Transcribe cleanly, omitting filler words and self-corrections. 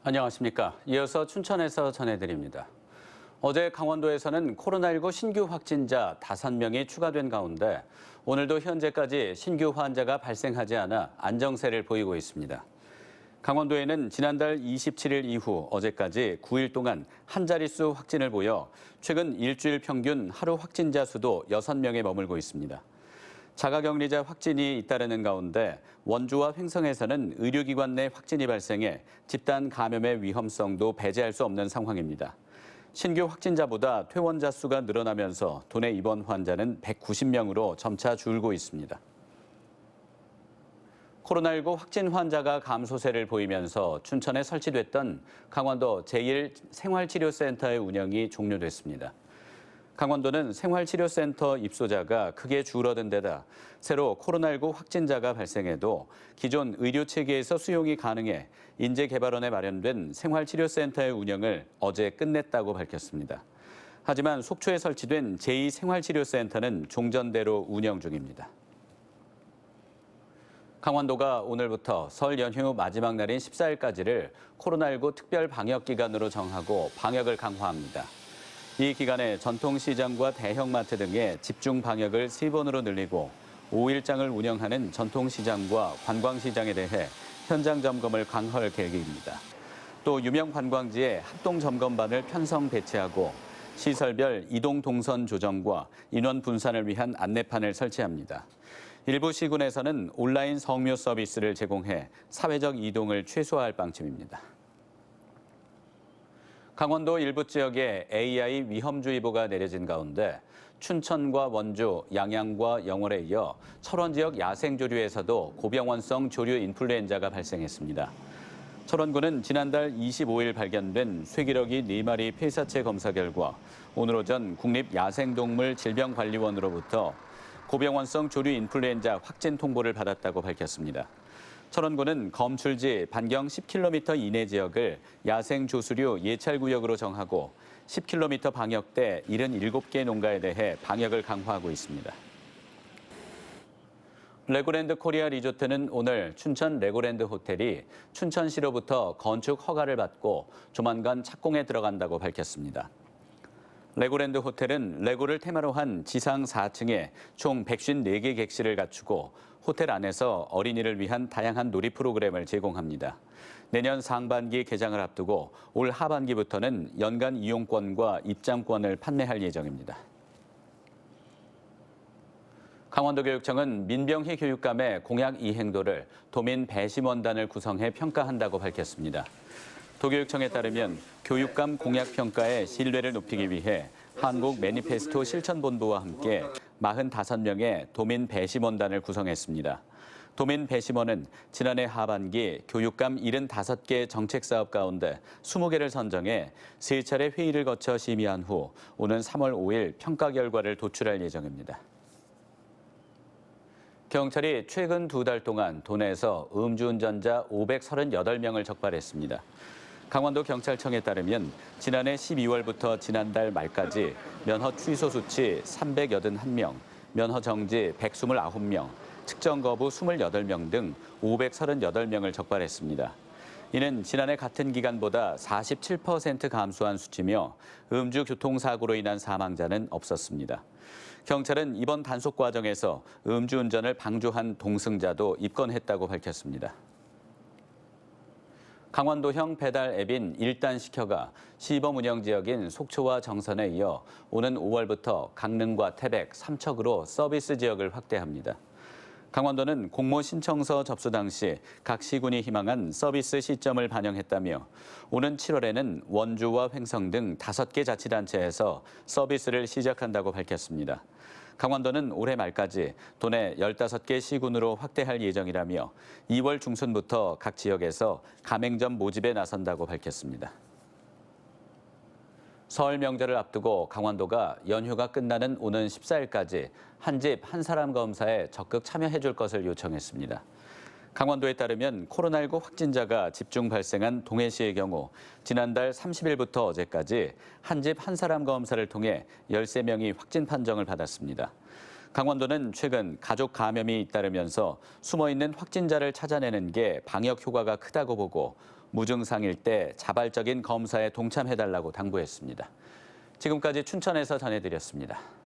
안녕하십니까. 이어서 춘천에서 전해드립니다. 어제 강원도에서는 코로나19 신규 확진자 5명이 추가된 가운데 오늘도 현재까지 신규 환자가 발생하지 않아 안정세를 보이고 있습니다. 강원도에는 지난달 27일 이후 어제까지 9일 동안 한 자릿수 확진을 보여 최근 일주일 평균 하루 확진자 수도 6명에 머물고 있습니다. 자가격리자 확진이 잇따르는 가운데 원주와 횡성에서는 의료기관 내 확진이 발생해 집단 감염의 위험성도 배제할 수 없는 상황입니다. 신규 확진자보다 퇴원자 수가 늘어나면서 도내 입원 환자는 190명으로 점차 줄고 있습니다. 코로나19 확진 환자가 감소세를 보이면서 춘천에 설치됐던 강원도 제1생활치료센터의 운영이 종료됐습니다. 강원도는 생활치료센터 입소자가 크게 줄어든 데다 새로 코로나19 확진자가 발생해도 기존 의료체계에서 수용이 가능해 인재개발원에 마련된 생활치료센터의 운영을 어제 끝냈다고 밝혔습니다. 하지만 속초에 설치된 제2생활치료센터는 종전대로 운영 중입니다. 강원도가 오늘부터 설 연휴 마지막 날인 14일까지를 코로나19 특별 방역 기간으로 정하고 방역을 강화합니다. 이 기간에 전통시장과 대형마트 등의 집중 방역을 3번으로 늘리고 5일장을 운영하는 전통시장과 관광시장에 대해 현장 점검을 강화할 계획입니다. 또 유명 관광지에 합동점검반을 편성 배치하고 시설별 이동 동선 조정과 인원 분산을 위한 안내판을 설치합니다. 일부 시군에서는 온라인 성묘 서비스를 제공해 사회적 이동을 최소화할 방침입니다. 강원도 일부 지역에 AI 위험주의보가 내려진 가운데 춘천과 원주, 양양과 영월에 이어 철원 지역 야생조류에서도 고병원성 조류 인플루엔자가 발생했습니다. 철원군은 지난달 25일 발견된 쇠기러기 4마리 폐사체 검사 결과 오늘 오전 국립야생동물질병관리원으로부터 고병원성 조류 인플루엔자 확진 통보를 받았다고 밝혔습니다. 철원군은 검출지 반경 10km 이내 지역을 야생조수류 예찰구역으로 정하고 10km 방역대 77개 농가에 대해 방역을 강화하고 있습니다. 레고랜드 코리아 리조트는 오늘 춘천 레고랜드 호텔이 춘천시로부터 건축 허가를 받고 조만간 착공에 들어간다고 밝혔습니다. 레고랜드 호텔은 레고를 테마로 한 지상 4층에 총 154개 객실을 갖추고 호텔 안에서 어린이를 위한 다양한 놀이 프로그램을 제공합니다. 내년 상반기 개장을 앞두고 올 하반기부터는 연간 이용권과 입장권을 판매할 예정입니다. 강원도교육청은 민병희 교육감의 공약 이행도를 도민 배심원단을 구성해 평가한다고 밝혔습니다. 도교육청에 따르면 교육감 공약 평가의 신뢰를 높이기 위해 한국 매니페스토 실천본부와 함께 45명의 도민 배심원단을 구성했습니다. 도민 배심원은 지난해 하반기 교육감 75개 정책 사업 가운데 20개를 선정해 3차례 회의를 거쳐 심의한 후 오는 3월 5일 평가 결과를 도출할 예정입니다. 경찰이 최근 2달 동안 도내에서 음주운전자 538명을 적발했습니다. 강원도 경찰청에 따르면 지난해 12월부터 지난달 말까지 면허 취소 수치 381명, 면허 정지 129명, 측정 거부 28명 등 538명을 적발했습니다. 이는 지난해 같은 기간보다 47% 감소한 수치며 음주 교통사고로 인한 사망자는 없었습니다. 경찰은 이번 단속 과정에서 음주운전을 방조한 동승자도 입건했다고 밝혔습니다. 강원도형 배달 앱인 일단시켜가 시범 운영 지역인 속초와 정선에 이어 오는 5월부터 강릉과 태백, 삼척으로 서비스 지역을 확대합니다. 강원도는 공모 신청서 접수 당시 각 시군이 희망한 서비스 시점을 반영했다며 오는 7월에는 원주와 횡성 등 5개 자치단체에서 서비스를 시작한다고 밝혔습니다. 강원도는 올해 말까지 도내 15개 시군으로 확대할 예정이라며 2월 중순부터 각 지역에서 가맹점 모집에 나선다고 밝혔습니다. 설 명절을 앞두고 강원도가 연휴가 끝나는 오는 14일까지 한 집 한 사람 검사에 적극 참여해 줄 것을 요청했습니다. 강원도에 따르면 코로나19 확진자가 집중 발생한 동해시의 경우 지난달 30일부터 어제까지 한 집 한 사람 검사를 통해 13명이 확진 판정을 받았습니다. 강원도는 최근 가족 감염이 잇따르면서 숨어있는 확진자를 찾아내는 게 방역 효과가 크다고 보고 무증상일 때 자발적인 검사에 동참해달라고 당부했습니다. 지금까지 춘천에서 전해드렸습니다.